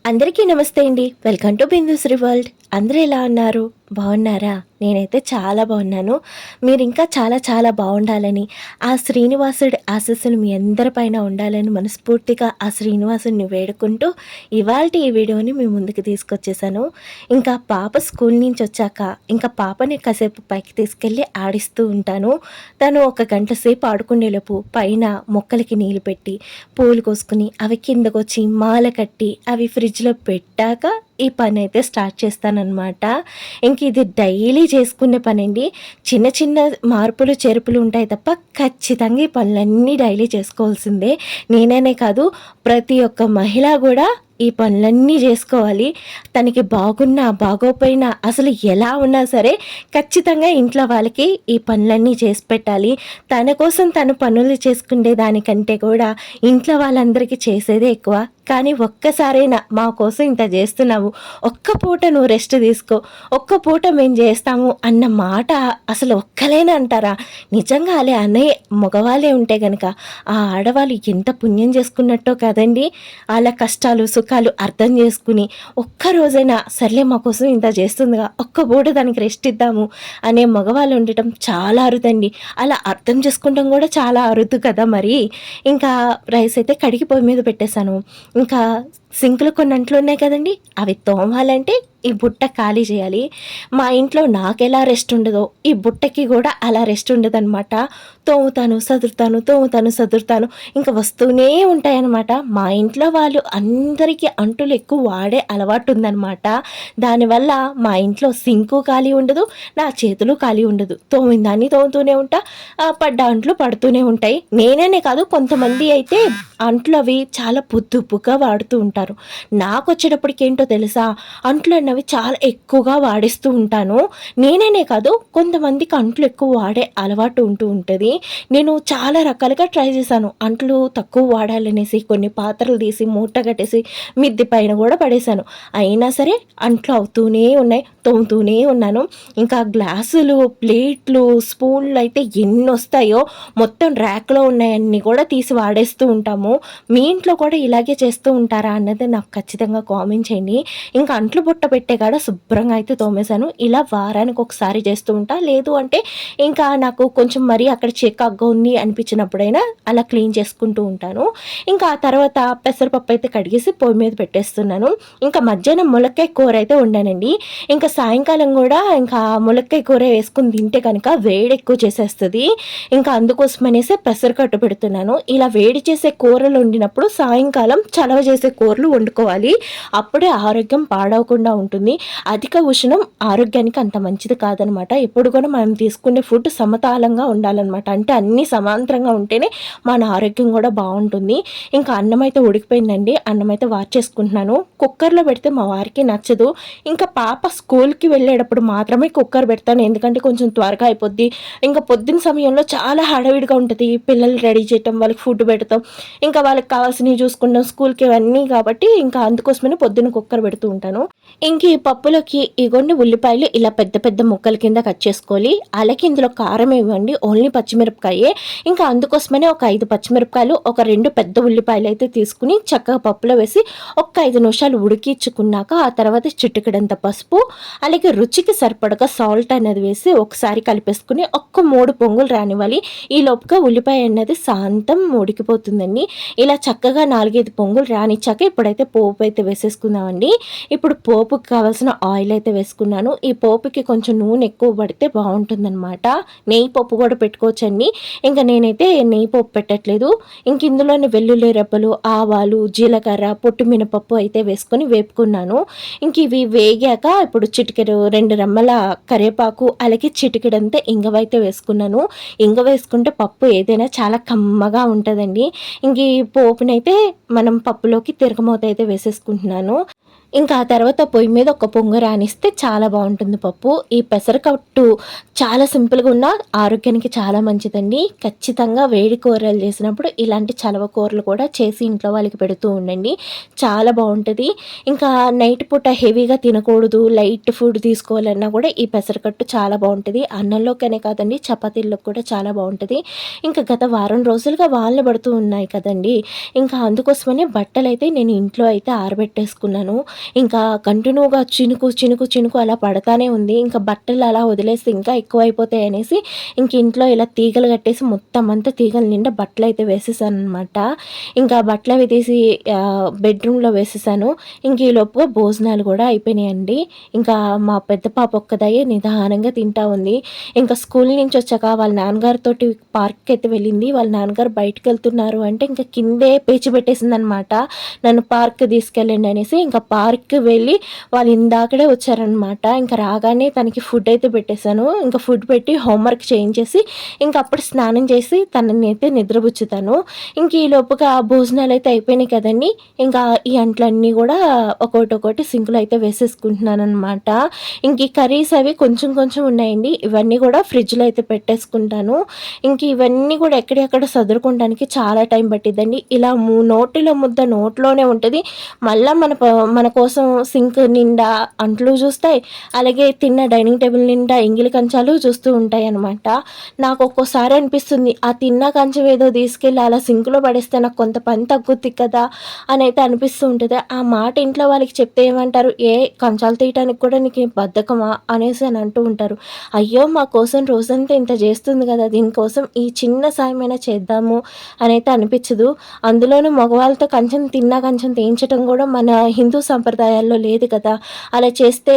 అందరికీ నమస్తే అండి. Welcome to Bindusri world. అందరూ ఎలా ఉన్నారు? బాగున్నారా? నేనైతే చాలా బాగున్నాను. మీరు ఇంకా చాలా చాలా బాగుండాలని, ఆ శ్రీనివాసుడి ఆశీస్సులు మీ అందరిపైన ఉండాలని మనస్ఫూర్తిగా ఆ శ్రీనివాసుడిని వేడుకుంటూ ఇవాల్టి ఈ వీడియోని మీ ముందుకు తీసుకొచ్చేసాను. ఇంకా పాప స్కూల్ నుంచి వచ్చాక ఇంకా పాపని కాసేపు పైకి తీసుకెళ్ళి ఆడిస్తూ ఉంటాను. తను ఒక గంట సేపు ఆడుకునేలోపు పైన మొక్కలకి నీళ్ళు పెట్టి పూలు కోసుకుని అవి కిందకొచ్చి మాల కట్టి అవి ఫ్రిడ్జ్లో పెట్టాక ఈ పని అయితే స్టార్ట్ చేస్తానన్నమాట. ఇంక ఇది డైలీ చేసుకునే పని అండి. చిన్న చిన్న మార్పులు చేర్పులు ఉంటాయి తప్ప ఖచ్చితంగా ఈ పనులన్నీ డైలీ చేసుకోవాల్సిందే. నేననే కాదు, ప్రతి ఒక్క మహిళ కూడా ఈ పనులన్నీ చేసుకోవాలి. తనకి బాగున్నా బాగోపోయినా అసలు ఎలా ఉన్నా సరే ఖచ్చితంగా ఇంట్లో వాళ్ళకి ఈ పనులన్నీ చేసి పెట్టాలి. తన కోసం తను పనులు చేసుకునే దానికంటే కూడా ఇంట్లో వాళ్ళందరికీ చేసేదే ఎక్కువ. కానీ ఒక్కసారైనా మా కోసం ఇంత చేస్తున్నావు, ఒక్క పూట నువ్వు రెస్ట్ తీసుకో, ఒక్క పూట మేము చేస్తాము అన్న మాట అసలు ఒక్కలేనా అంటారా? నిజంగా అలే అనే మగవాళ్ళే ఉంటే కనుక ఆ ఆడవాళ్ళు ఎంత పుణ్యం చేసుకున్నట్టో కదండి. వాళ్ళ కష్టాలు సుఖాలు అర్థం చేసుకుని ఒక్కరోజైనా సర్లే మా కోసం ఇంత చేస్తుందిగా, ఒక్క పూట దానికి రెస్ట్ ఇద్దాము అనే మగవాళ్ళు ఉండటం చాలా అరుదండి. అలా అర్థం చేసుకుంటాం కూడా చాలా అరుదు కదా. మరి ఇంకా రైస్ అయితే కడిగి పొయ్యి మీద పెట్టేశాను. ఇంకా సింకులు కొన్ని అంట్లు ఉన్నాయి కదండి, అవి తోమాలంటే ఈ బుట్ట ఖాళీ చేయాలి. మా ఇంట్లో నాకు ఎలా రెస్ట్ ఉండదో ఈ బుట్టకి కూడా అలా రెస్ట్ ఉండదన్నమాట. తోముతాను సదురుతాను ఇంకా వస్తూనే ఉంటాయన్నమాట. మా ఇంట్లో వాళ్ళు అందరికీ అంటులు ఎక్కువ వాడే అలవాటు ఉందన్నమాట. దానివల్ల మా ఇంట్లో సింకు ఖాళీ ఉండదు, నా చేతులు ఖాళీ ఉండదు. తోమిందాన్ని తోముతూనే ఉంటా, పడ్డ అంట్లు పడుతూనే ఉంటాయి. నేనే కాదు, కొంతమంది అయితే అంట్లు అవి చాలా పొద్దుపుగా వాడుతూ ఉంటారు. నాకు వచ్చేటప్పటికి ఏంటో తెలుసా, అంట్లు అన్నవి చాలా ఎక్కువగా వాడిస్తూ ఉంటాను. నేనే కాదు, కొంతమందికి అంట్లు ఎక్కువ వాడే అలవాటు ఉంటుంది. నేను చాలా రకాలుగా ట్రై చేశాను. అంట్లు తక్కువ వాడాలనేసి కొన్ని పాత్రలు తీసి మూట కట్టేసి మిద్ది పైన కూడా పడేశాను. అయినా సరే అంట్లు అవుతూనే ఉన్నాయి, తోముతూనే ఉన్నాను. ఇంకా గ్లాసులు ప్లేట్లు స్పూన్లు అయితే ఎన్ని వస్తాయో మొత్తం ర్యాక్లో ఉన్నాయన్నీ కూడా తీసి వాడేస్తూ ఉంటాము. మీ ఇంట్లో కూడా ఇలాగే చేస్తూ ఉంటారా అన్నది నాకు ఖచ్చితంగా కామెంట్ చేయండి. ఇంకా అంట్లు బుట్ట పెట్టే కాడ శుభ్రంగా అయితే తోమేశాను. ఇలా వారానికి ఒకసారి చేస్తూ ఉంటా. లేదు అంటే ఇంకా నాకు కొంచెం మరీ అక్కడ చికాగ్గా ఉంది అనిపించినప్పుడైనా అలా క్లీన్ చేసుకుంటూ ఉంటాను. ఇంకా ఆ తర్వాత పెసరపప్పు అయితే కడిగేసి పొయ్యి మీద పెట్టేస్తున్నాను. ఇంకా మధ్యాహ్నం ములక్కాయ కూర అయితే వండానండి. ఇంకా సాయంకాలం కూడా ఇంకా ములక్కాయ కూర వేసుకుని తింటే కనుక వేడి ఎక్కువ చేసేస్తుంది. ఇంకా అందుకోసం అనేసి పెసరకట్టు పెడుతున్నాను. ఇలా వేడి చేసే కూరలు వండినప్పుడు సాయంకాలం చలవ చేసే కూరలు వండుకోవాలి. అప్పుడే ఆరోగ్యం పాడవకుండా ఉంటుంది. అధిక ఉష్ణం ఆరోగ్యానికి అంత మంచిది కాదనమాట. ఎప్పుడు కూడా మనం తీసుకునే ఫుడ్ సమతాళంగా ఉండాలన్నమాట. అంటే అన్నీ సమాంతరంగా ఉంటేనే మన ఆరోగ్యం కూడా బాగుంటుంది. ఇంకా అన్నం అయితే ఉడికిపోయిందండి. అన్నం అయితే వార్చేసుకుంటున్నాను. కుక్కర్లో పెడితే మా వారికి నచ్చదు. ఇంకా పాప స్కూల్కి వెళ్ళేటప్పుడు మాత్రమే కుక్కర్ పెడతాను. ఎందుకంటే కొంచెం త్వరగా అయిపోద్ది. ఇంకా పొద్దున్న సమయంలో చాలా హడావిడిగా ఉంటుంది. పిల్లలు రెడీ చేయటం, వాళ్ళకి ఫుడ్ పెడతాం, ఇంకా వాళ్ళకి కావాల్సినవి చూసుకుంటాం, స్కూల్కి ఇవన్నీ కాబట్టి ఇంకా అందుకోసమని పొద్దున్న కుక్కర్ పెడుతూ ఉంటాను. ఇంక ఈ పప్పులోకి ఇగోండి ఉల్లిపాయలు ఇలా పెద్ద పెద్ద ముక్కల కింద కట్ చేసుకోవాలి. అలాగే ఇందులో కారం ఇవ్వండి, ఓన్లీ పచ్చిమిరపకాయే. ఇంకా అందుకోసమని ఒక 5 పచ్చిమిరపకాయలు, ఒక 2 పెద్ద ఉల్లిపాయలు అయితే తీసుకుని చక్కగా పప్పులో వేసి ఒక 5 నిమిషాలు ఉడికించుకున్నాక ఆ తర్వాత చిటికెడంత పసుపు, అలాగే రుచికి సరిపడగా సాల్ట్ అనేది వేసి ఒకసారి కలిపేసుకుని ఒక్క 3 పొంగులు రానివ్వాలి. ఈ లోపుగా ఉల్లిపాయ అనేది శాంతం ఉడికిపోతుందండి. ఇలా చక్కగా 4-5 పొంగులు రానిచ్చాక ఇప్పుడైతే పోపు అయితే వేసేసుకుందామండి. ఇప్పుడు పోపుకి కావాల్సిన ఆయిల్ అయితే వేసుకున్నాను. ఈ పోపుకి కొంచెం నూనె ఎక్కువ పడితే బాగుంటుందన్నమాట. నెయ్యి పప్పు కూడా పెట్టుకోవచ్చండి. ఇంకా నేనైతే నెయ్యి పప్పు పెట్టట్లేదు. ఇంక ఇందులోని వెల్లుల్లి రెబ్బలు, ఆవాలు, జీలకర్ర, పొట్టు మినపప్పు అయితే వేసుకొని వేపుకున్నాను. ఇంక ఇవి వేగాక ఇప్పుడు చిటికెడు 2 రెమ్మల కరివేపాకు, అలాగే చిటికెడంతా ఇంగవ అయితే వేసుకున్నాను. ఇంగవ వేసుకుంటే పప్పు ఏదైనా చాలా కమ్మగా ఉంటుందండి. ఇంక ఈ పోపునైతే మనం పప్పులోకి తిరగమూత అయితే వేసేసుకుంటున్నాను. ఇంకా ఆ తర్వాత పొయ్యి మీద ఒక పొంగు రానిస్తే చాలా బాగుంటుంది పప్పు. ఈ పెసరకట్టు చాలా సింపుల్‌గా ఉన్న ఆరోగ్యానికి చాలా మంచిదండి. ఖచ్చితంగా వేడి కూరలు చేసినప్పుడు ఇలాంటి చలవ కూరలు కూడా చేసి ఇంట్లో వాళ్ళకి పెడుతూ ఉండండి. చాలా బావుంటది. ఇంకా నైట్ పూట హెవీగా తినకూడదు, లైట్ ఫుడ్ తీసుకోవాలన్నా కూడా ఈ పెసరకట్టు చాలా బావుంటది. అన్నంలోకనే కాదండి, చపాతీల్లోకి కూడా చాలా బావుంటది. ఇంకా గత వారం రోజులుగా వానలు పడుతూ ఉన్నాయి కదండీ! ఇంకా అందుకోసమని బట్టలైతే నేను ఇంట్లో అయితే ఆరబెట్టేసుకున్నాను. ఇంకా కంటిన్యూగా చినుకు, చినుకు, చినుకు అలా పడతానే ఉంది. ఇంకా బట్టలు అలా వదిలేస్తే ఇంకా ఎక్కువైపోతాయనేసి ఇంక ఇంట్లో ఇలా తీగలు కట్టేసి మొత్తం అంతా తీగల నిండా బట్టలైతే వేసేసాననమాట. ఇంకా బట్టలవి తీసి బెడ్రూమ్‌లో వేసేసాను. ఇంక ఈలోపుగా భోజనాలు కూడా అయిపోయినాయండి. ఇంకా మా పెద్ద పాప ఒక్కదాయే నిదానంగా తింటా ఉంది. ఇంకా స్కూల్ నుంచి వచ్చాక వాళ్ళ నాన్నగారితోటి పార్క్‌కైతే వెళ్ళింది. వాళ్ళ నాన్నగారు బయటికెళ్తున్నారు అంటే ఇంక కిందే పేచి పెట్టేసిందనమాట. నన్ను పార్క్‌కి తీసుకెళ్ళండి అనేసి. ఇంకా పార్క్‌కి వెళ్ళి వాళ్ళు ఇందాకడే వచ్చారనమాట. ఇంక రాగానే తనకి ఫుడ్ అయితే పెట్టేసాను. ఇంక ఫుడ్ పెట్టి హోంవర్క్ చేయించేసి ఇంక అప్పుడు స్నానం చేసి తననైతే నిద్రపుచ్చుతాను. ఇంక ఈలోపుగా భోజనాలైతే అయిపోయినాయి కదండీ! ఇంకా ఈ అంట్లన్నీ గూడా ఒక్కోటొక్కోటి సింక్‌లో అయితే వేసేసుకుంటున్నాననమాట. ఇంక ఈ కర్రీస్ అవి కొంచెం కొంచెం ఉన్నాయండి. ఇవన్నీ గూడా ఫ్రిడ్జ్‌లో అయితే పెట్టేసుకుంటాను. ఇంక ఇవన్నీ గూడా ఎక్కడియక్కడ సదురుకోవడానికి చాలా టైం పట్టిద్దండి. ఇలా నోటిలో ముద్ద నోట్లోనే ఉంటది. మళ్ళా మన కోసం సింక్ నిండా అంట్లు చూస్తాయి. అలాగే తిన్న డైనింగ్ టేబుల్ నిండా ఎంగిలి కంచాలు చూస్తూ ఉంటాయనమాట. నాకు ఒక్కోసారి అనిపిస్తుంది, ఆ తిన్న కంచం ఏదో తీసుకెళ్ళి అలా సింక్‌లో పడేస్తే నాకు కొంత పని తగ్గుద్ది కదా! అనైతే అనిపిస్తూ ఉంటది. ఆ మాట ఇంట్లో వాళ్ళకి చెప్తే ఏమంటారు? కంచాలు తీయటానికి కూడా నీకు బద్ధకమా? అనేసి అని అంటూ ఉంటారు. అయ్యో! మా కోసం రోజంతా ఇంత చేస్తుంది కదా! దీనికోసం ఈ చిన్న సాయమైనా చేద్దాము అనైతే అనిపించదు. అందులోనూ మగవాళ్ళతో తిన్న కంచం తీయించటం కూడా మన హిందూ సంప్రదాయాల్లో లేదు కదా! అలా చేస్తే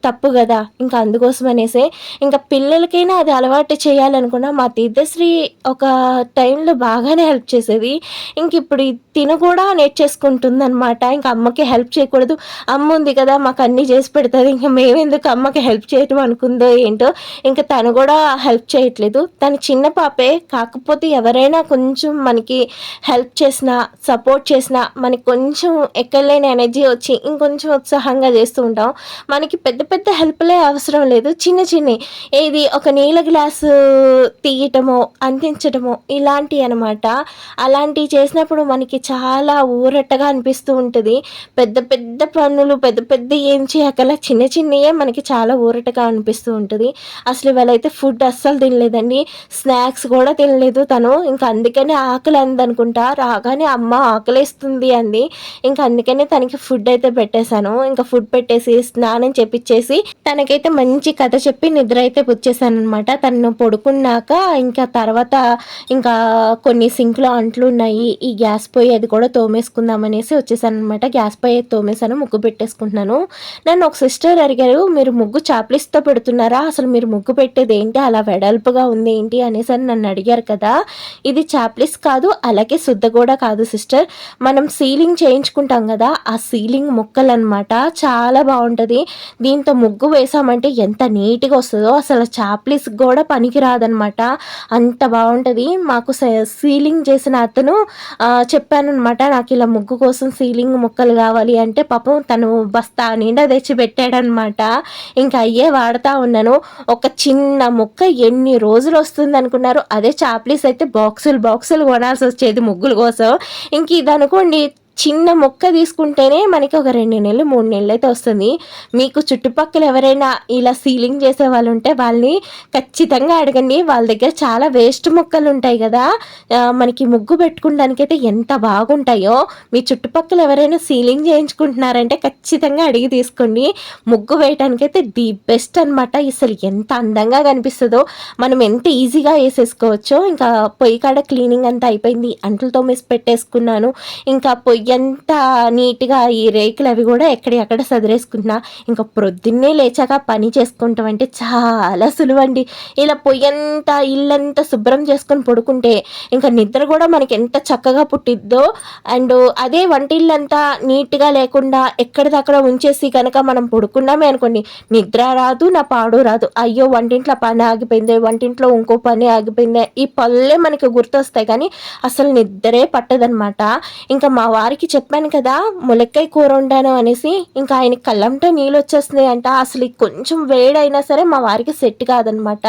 తప్పు గదా! ఇంక అందుకోసమనేసే ఇంక పిల్లలకైనా అది అలవాటు చేయాలనుకున్న మా తీర్థశ్రీ ఒక టైంలో బాగానే హెల్ప్ చేసేది. ఇంకిప్పుడు తిను కూడా నేర్చేసుకుంటుందనమాట. ఇంక అమ్మకి హెల్ప్ చేయకూడదు. అమ్మ ఉంది కదా! మాకన్నీ చేసి పెడతది. ఇంక మేమెందుకు అమ్మకి హెల్ప్ చేయటం అనుకుందో ఏంటో! ఇంక తను గూడా హెల్ప్ చేయట్లేదు. తను చిన్న పాపే. కాకపోతే ఎవరైనా కొంచెం మనకి హెల్ప్ చేసినా, సపోర్ట్ చేసినా మనకి కొంచెం ఎక్కడలేని ఎనర్జీ వచ్చి ఇంకొంచెం ఉత్సాహంగా చేస్తూ ఉంటాం. మనకి పెద్ద పెద్ద హెల్ప్‌లే అవసరం లేదు. చిన్న చిన్నయి ఏది ఒక నీళ్ళ గ్లాసు తీయటమో, అందించటమో ఇలాంటియనమాట. అలాంటియి చేసినప్పుడు మనకి చాలా ఊరటగా అనిపిస్తూ ఉంటది. పెద్ద పెద్ద పనులు పెద్ద పెద్దయి ఏం చేయక్కర్ల చిన్న చిన్నయే మనకి చాలా ఊరటగా అనిపిస్తూ ఉంటది. అసలు ఇవాళైతే ఫుడ్ అస్సలు తినలేదండి. స్నాక్స్ గూడా తినలేదు తను. ఇంక అందుకనే ఆకలి అందనుకుంటా. రాగానే అమ్మ ఆకలేస్తుంది అంది. ఇంక అందుకనే తనకి ఫుడ్ అయితే పెట్టేసాను. ఇంక ఫుడ్ పెట్టేసి స్నానం చేపిచ్చేసి తనకైతే మంచి కథ చెప్పి నిద్ర అయితే పుచ్చేసాననమాట. తను పడుకున్నాక ఇంకా తర్వాత ఇంకా కొన్ని సింక్‌లో అంట్లున్నాయి. ఈ గ్యాస్ పొయ్యి అది కూడా తోమేసుకుందామనేసి వచ్చేసాననమాట. గ్యాస్ పొయ్యి అయితే తోమేసాను. ముగ్గు పెట్టేసుకుంటున్నాను. నన్ను ఒక సిస్టర్ అడిగారు, "మీరు ముగ్గు చాప్లిస్‌తో పెడుతున్నారా? అసలు మీరు ముగ్గు పెట్టేదేంటి? అలా వెడల్పుగా ఉంది ఏంటి?" అనేసని నన్ను అడిగారు కదా! ఇది చాప్లిస్ కాదు, అలాగే సుద్ద కూడా కాదు సిస్టర్. మనం సీలింగ్ చేయించుకుంటాం గదా! ఆ సీలింగ్ ముక్కలనమాట. చాలా బావుంటది. దీంతో ముగ్గు వేసామంటే ఎంత నీట్‌గా వస్తదో అసలు చాప్లిస్‌కి గూడా పనికిరాదనమాట. అంత బావుంటది. మాకు సీలింగ్ చేసిన అతను చెప్పాననమాట. నాకిలా ముగ్గు కోసం సీలింగ్ ముక్కలు గావాలి అంటే పాపం తను బస్తా నిండా తెచ్చి పెట్టాడనమాట. ఇంక అయ్యే వాడతా ఉన్నాను. ఒక చిన్న ముక్క ఎన్ని రోజులొస్తుందనుకున్నారు? అదే చాప్లిస్ అయితే బాక్సులు బాక్సులు కొనాల్సొచ్చేది ముగ్గుల కోసం. ఇంక ఇదనుకోండి చిన్న మొక్క తీసుకుంటేనే మనకి ఒక 2 నెలలు, 3 నెలలైతే వస్తుంది. మీకు చుట్టుపక్కల ఎవరైనా ఇలా సీలింగ్ చేసేవాళ్ళుంటే వాళ్ళని ఖచ్చితంగా అడగండి. వాళ్ళ దగ్గర చాలా వేస్ట్ మొక్కలుంటాయి గదా! మనకి ముగ్గు పెట్టుకోవడానికైతే ఎంత బాగుంటాయో, మీ చుట్టుపక్కల ఎవరైనా సీలింగ్ చేయించుకుంటున్నారంటే ఖచ్చితంగా అడిగి తీసుకోండి. ముగ్గు వేయటానికైతే ది బెస్ట్ అనమాట. అసలు ఎంత అందంగా కనిపిస్తదో, మనం ఎంత ఈజీగా ఏసేసుకోవచ్చో. ఇంకా పొయ్యి కాడ క్లీనింగ్ అంతా అయిపోయింది. అంట్లు తోమేసి పెట్టేసుకున్నాను. ఇంకా పొయ్యంతా నీట్‌గా ఈ రేకులవి గూడా ఎక్కడియక్కడ సదిరేసుకుంటున్నా. ఇంక ప్రొద్దున్నే లేచాక పని చేసుకుంటాం అంటే చాలా సులువండి. ఇలా పొయ్యంతా ఇల్లంతా శుభ్రం చేసుకొని పడుకుంటే ఇంక నిద్ర గూడా మనకెంత చక్కగా పుట్టిద్దో. అండ్ అదే వంటిల్లంతా నీట్‌గా లేకుండా ఎక్కడిదక్కడ ఉంచేసి గనక మనం పడుకున్నామే అనుకోండి, నిద్ర రాదు, నా పాడు రాదు. అయ్యో! వంటింట్లో పని ఆగిపోయిందే, వంటింట్లో ఇంకో పని ఆగిపోయిందే, ఈ పనులే మనకి గుర్తొస్తాయి కానీ అసలు నిద్రే పట్టదనమాట. ఇంకా మా వారికి వారికి చెప్పాను కదా ములక్కాయ కూర వండాను అనేసి, ఇంకా ఆయనకి కళ్ళంటే నీళ్ళు వచ్చేస్తున్నాయి అంట. అసలు ఈ కొంచెం వేడైనా సరే మా వారికి సెట్ కాదనమాట.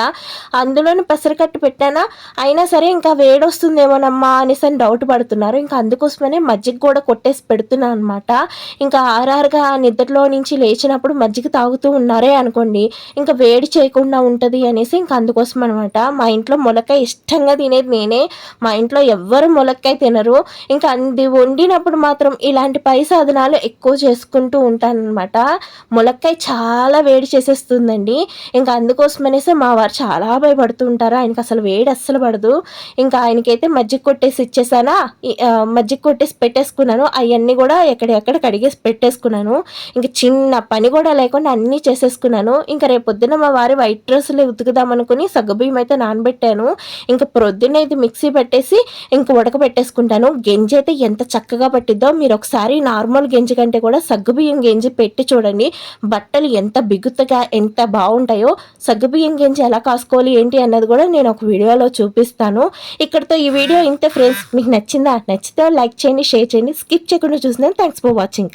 అందులోని పెసరకట్టు పెట్టానా, అయినా సరే ఇంకా వేడొస్తుందేమోనమ్మా అనేసి అని డౌట్ పడుతున్నారు. ఇంకా అందుకోసమనే మజ్జిగ కూడా కొట్టేసి పెడుతున్నాను అనమాట. ఇంకా ఆరారుగా నిద్రలో నుంచి లేచినప్పుడు మజ్జిగ తాగుతూ ఉన్నారే అనుకోండి, ఇంకా వేడి చేయకుండా ఉంటది అనేసి ఇంకా అందుకోసం అనమాట. మా ఇంట్లో ములక్కాయ ఇష్టంగా తినేది నేనే. మా ఇంట్లో ఎవ్వరు ములక్కాయ తినరు. ఇంకా అది వండినప్పుడు మాత్రం ఇలాంటి పై సాధనాలు ఎక్కువ చేసుకుంటూ ఉంటాననమాట. ములక్కాయ చాలా వేడి చేసేస్తుందండి. ఇంకా అందుకోసమనేసి మా వారు చాలా భయపడుతూ ఉంటారు. ఆయనకి అసలు వేడి అస్సలు పడదు. ఇంకా ఆయనకైతే మజ్జిగ కొట్టేసి ఇచ్చేసానా, మజ్జిగ కొట్టేసి పెట్టేసుకున్నాను. అవన్నీ కూడా ఎక్కడెక్కడ కడిగేసి పెట్టేసుకున్నాను. ఇంక చిన్న పని కూడా లేకుండా అన్నీ చేసేసుకున్నాను. ఇంకా రేపు పొద్దున మా వారి వైట్ డ్రెస్సులు ఉతుకుదామనుకుని సగ్గుబియ్యం అయితే నానబెట్టాను. ఇంకా ప్రొద్దున ఇది మిక్సీ పెట్టేసి ఇంక ఉడకబెట్టేసుకుంటాను. గెంజి అయితే ఎంత చక్కగా పట్టిద్దో మీరు ఒకసారి నార్మల్ గెంజి కంటే కూడా సగ్గుబియ్యం గెంజి పెట్టి చూడండి. బట్టలు ఎంత బిగుతుగా ఎంత బాగుంటాయో. సగ్గుబియ్యం గెంజి ఎలా కాసుకోవాలి ఏంటి అన్నది కూడా నేను ఒక వీడియోలో చూపిస్తాను. ఇక్కడితో ఈ వీడియో ఇంతే ఫ్రెండ్స్. మీకు నచ్చిందా? నచ్చితే లైక్ చేయండి, షేర్ చేయండి. స్కిప్ చేయకుండా చూసినందుకు థ్యాంక్స్ ఫర్ వాచింగ్.